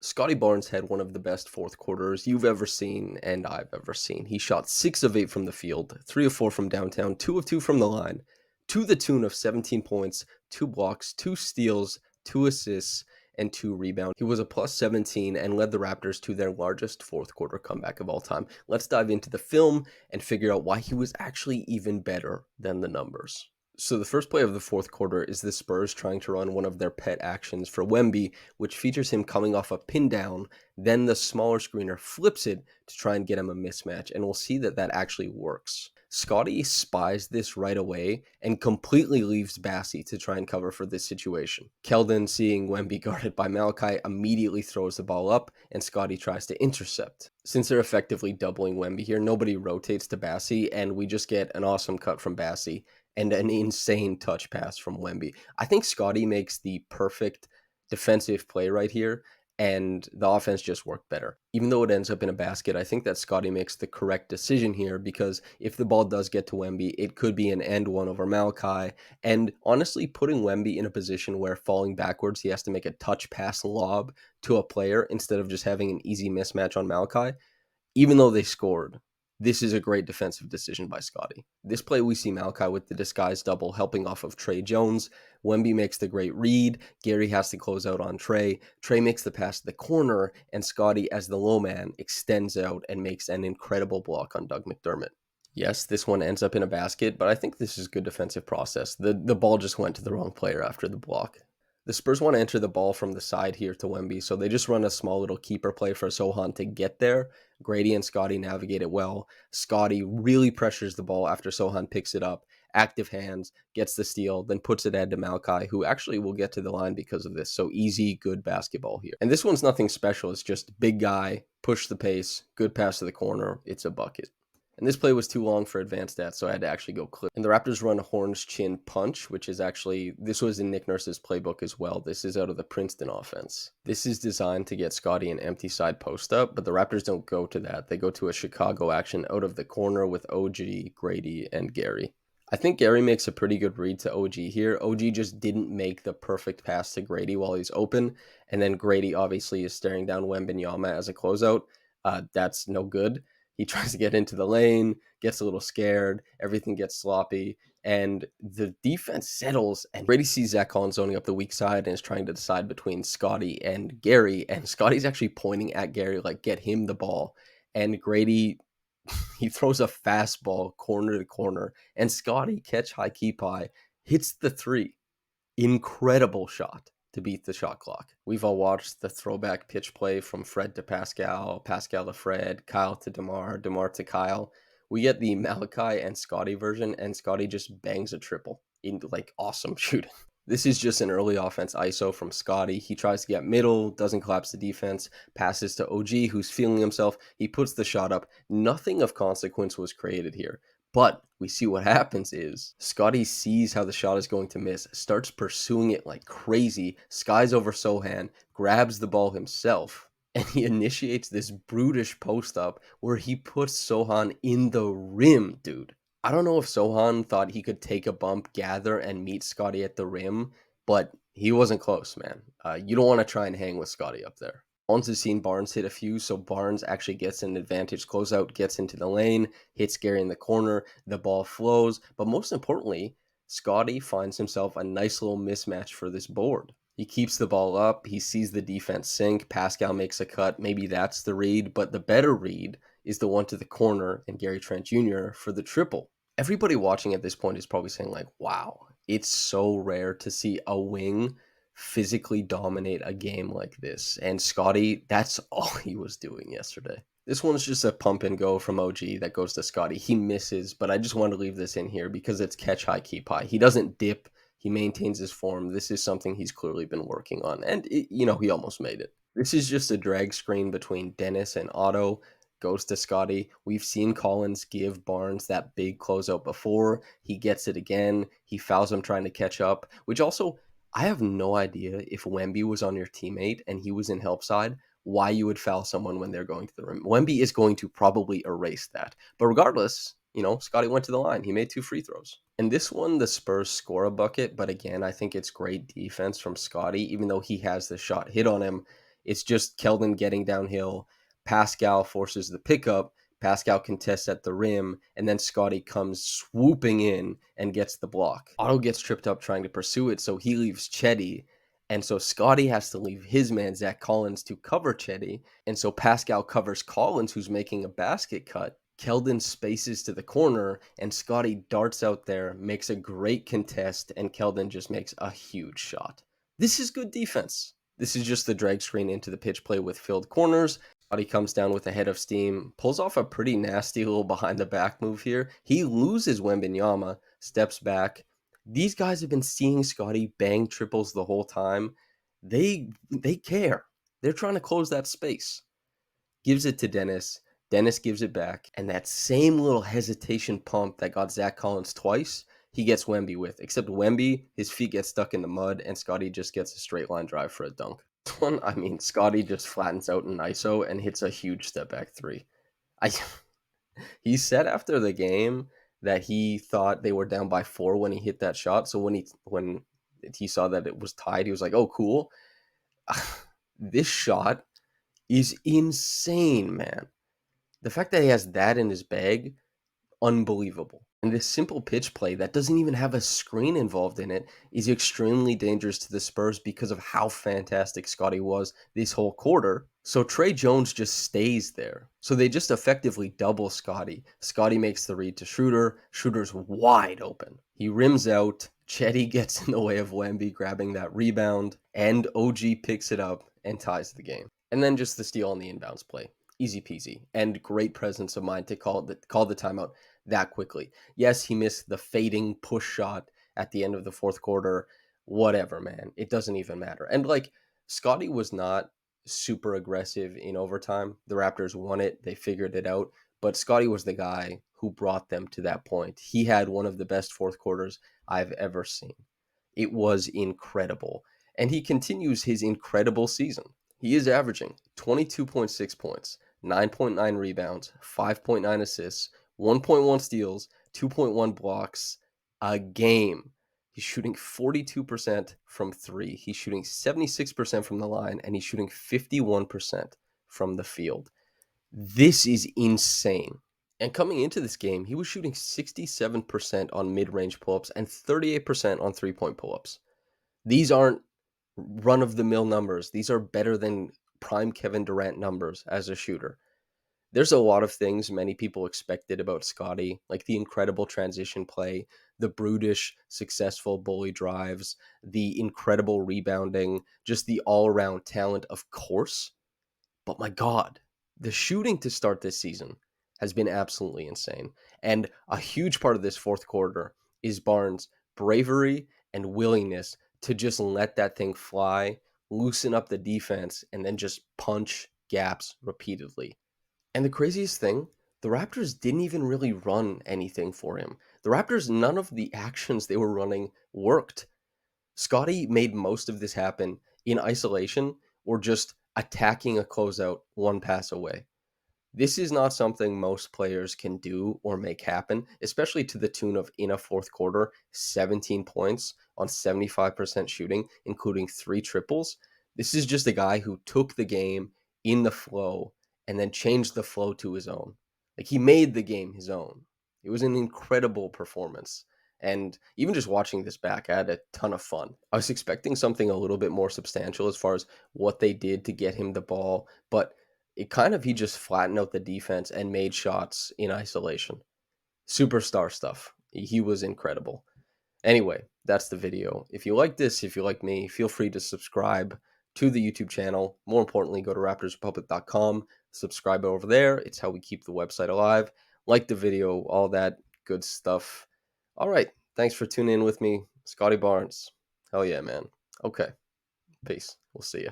Scottie Barnes had one of the best fourth quarters you've ever seen and I've ever seen. He shot 6 of 8 from the field, 3 of 4 from downtown, 2 of 2 from the line, to the tune of 17 points, 2 blocks, 2 steals, 2 assists, and 2 rebounds. He was a plus 17 and led the Raptors to their largest fourth quarter comeback of all time. Let's dive into the film and figure out why he was actually even better than the numbers. So the first play of the fourth quarter is the Spurs trying to run one of their pet actions for Wemby, which features him coming off a pin down. Then the smaller screener flips it to try and get him a mismatch, and we'll see that that actually works. Scottie spies this right away and completely leaves Bassie to try and cover for this situation. Keldon, seeing Wemby guarded by Malachi, immediately throws the ball up, and Scottie tries to intercept. Since they're effectively doubling Wemby here, nobody rotates to Bassie, and we just get an awesome cut from Bassie and an insane touch pass from Wemby. I think Scottie makes the perfect defensive play right here, and the offense just worked better. Even though it ends up in a basket, I think that Scottie makes the correct decision here, because if the ball does get to Wemby, it could be an and one over Malachi. And honestly, putting Wemby in a position where falling backwards, he has to make a touch pass lob to a player instead of just having an easy mismatch on Malachi, even though they scored, this is a great defensive decision by Scottie. This play, we see Malachi with the disguised double helping off of Trey Jones. Wemby makes the great read. Gary has to close out on Trey. Trey makes the pass to the corner, and Scottie, as the low man, extends out and makes an incredible block on Doug McDermott. Yes, this one ends up in a basket, but I think this is good defensive process. The ball just went to the wrong player after the block. The Spurs want to enter the ball from the side here to Wemby, so they just run a small little keeper play for Sohan to get there. Grady and Scottie navigate it well. Scottie really pressures the ball after Sohan picks it up. Active hands, gets the steal, then puts it ahead to Malachi, who actually will get to the line because of this. So easy, good basketball here. And this one's nothing special. It's just big guy, push the pace, good pass to the corner. It's a bucket. And this play was too long for advanced stats, so I had to actually go clip. And the Raptors run a Horns Chin Punch, which is actually, this was in Nick Nurse's playbook as well. This is out of the Princeton offense. This is designed to get Scottie an empty side post up, but the Raptors don't go to that. They go to a Chicago action out of the corner with OG, Grady, and Gary. I think Gary makes a pretty good read to OG here. OG just didn't make the perfect pass to Grady while he's open, and then Grady obviously is staring down Wembanyama as a closeout. That's no good. He tries to get into the lane, gets a little scared, everything gets sloppy, and the defense settles, and Grady sees Zach Collins zoning up the weak side and is trying to decide between Scottie and Gary, and Scottie's actually pointing at Gary like, get him the ball, and Grady, he throws a fastball corner to corner, and Scottie, catch high keep high, hits the three. Incredible shot to beat the shot clock. We've all watched the throwback pitch play from Fred to Pascal, Pascal to Fred, Kyle to DeMar, DeMar to Kyle. We get the Malachi and Scottie version, and Scottie just bangs a triple in like awesome shooting. This is just an early offense ISO from Scottie. He tries to get middle, doesn't collapse the defense, passes to OG, who's feeling himself. He puts the shot up. Nothing of consequence was created here. But we see what happens is Scottie sees how the shot is going to miss, starts pursuing it like crazy, skies over Sohan, grabs the ball himself, and he initiates this brutish post up where he puts Sohan in the rim, dude. I don't know if Sohan thought he could take a bump, gather, and meet Scottie at the rim, but he wasn't close, man. You don't want to try and hang with Scottie up there. Barnes has seen Barnes hit a few, so Barnes actually gets an advantage closeout, gets into the lane, hits Gary in the corner, the ball flows, but most importantly, Scottie finds himself a nice little mismatch for this board. He keeps the ball up, he sees the defense sink, Pascal makes a cut, maybe that's the read, but the better read is the one to the corner and Gary Trent Jr. for the triple. Everybody watching at this point is probably saying like, wow, it's so rare to see a wing physically dominate a game like this. And Scottie, that's all he was doing yesterday. This one's just a pump and go from OG that goes to Scottie. He misses, but I just want to leave this in here because it's catch high, keep high. He doesn't dip. He maintains his form. This is something he's clearly been working on. And, he almost made it. This is just a drag screen between Dennis and Otto. Goes to Scottie. We've seen Collins give Barnes that big closeout before. He gets it again. He fouls him trying to catch up, which also, I have no idea if Wemby was on your teammate and he was in help side, why you would foul someone when they're going to the rim. Wemby is going to probably erase that. But regardless, Scottie went to the line. He made 2 free throws. And this one, the Spurs score a bucket, but again, I think it's great defense from Scottie, even though he has the shot hit on him. It's just Keldon getting downhill. Pascal forces the pickup. Pascal contests at the rim, and then Scottie comes swooping in and gets the block. Otto gets tripped up trying to pursue it, so he leaves Chetty. And so Scottie has to leave his man, Zach Collins, to cover Chetty. And so Pascal covers Collins, who's making a basket cut. Keldon spaces to the corner, and Scottie darts out there, makes a great contest, and Keldon just makes a huge shot. This is good defense. This is just the drag screen into the pitch play with filled corners. Scottie comes down with a head of steam, pulls off a pretty nasty little behind the back move here. He loses Wembanyama, steps back. These guys have been seeing Scottie bang triples the whole time. They care. They're trying to close that space. Gives it to Dennis. Dennis gives it back. And that same little hesitation pump that got Zach Collins twice, he gets Wemby with. Except Wemby, his feet get stuck in the mud, and Scottie just gets a straight line drive for a dunk. I mean, Scottie just flattens out an ISO and hits a huge step back three. He said after the game that he thought they were down by 4 when he hit that shot. So when he saw that it was tied, he was like, "Oh, cool." This shot is insane, man. The fact that he has that in his bag, unbelievable. And this simple pitch play that doesn't even have a screen involved in it is extremely dangerous to the Spurs because of how fantastic Scottie was this whole quarter. So Trey Jones just stays there. So they just effectively double Scottie. Scottie makes the read to Schroeder. Schroeder's wide open. He rims out. Chetty gets in the way of Wemby grabbing that rebound, and OG picks it up and ties the game. And then just the steal on the inbounds play. Easy peasy. And great presence of mind to call the timeout that quickly. Yes, he missed the fading push shot at the end of the fourth quarter. Whatever, man. It doesn't even matter. And like, Scottie was not super aggressive in overtime. The Raptors won it. They figured it out. But Scottie was the guy who brought them to that point. He had one of the best fourth quarters I've ever seen. It was incredible. And he continues his incredible season. He is averaging 22.6 points, 9.9 rebounds, 5.9 assists, 1.1 steals, 2.1 blocks a game. He's shooting 42% from 3. He's shooting 76% from the line, and he's shooting 51% from the field. This is insane. And coming into this game, he was shooting 67% on mid-range pull-ups and 38% on three-point pull-ups. These aren't run-of-the-mill numbers. These are better than prime Kevin Durant numbers as a shooter. There's a lot of things many people expected about Scottie, like the incredible transition play, the brutish, successful bully drives, the incredible rebounding, just the all-around talent, of course. But my God, the shooting to start this season has been absolutely insane. And a huge part of this fourth quarter is Barnes' bravery and willingness to just let that thing fly, loosen up the defense, and then just punch gaps repeatedly. And the craziest thing, the Raptors didn't even really run anything for him. The Raptors, none of the actions they were running worked. Scottie made most of this happen in isolation or just attacking a closeout one pass away. This is not something most players can do or make happen, especially to the tune of, in a fourth quarter, 17 points on 75% shooting, including 3 triples. This is just a guy who took the game in the flow and then changed the flow to his own. Like, he made the game his own. It was an incredible performance. And even just watching this back, I had a ton of fun. I was expecting something a little bit more substantial as far as what they did to get him the ball, but he just flattened out the defense and made shots in isolation. Superstar stuff. He was incredible. Anyway, that's the video. If you like this, if you like me, feel free to subscribe to the YouTube channel. More importantly, go to raptorsrepublic.com, subscribe over there. It's how we keep the website alive. Like the video, all that good stuff. All right. Thanks for tuning in with me, Scottie Barnes. Hell yeah, man. Okay. Peace. We'll see you.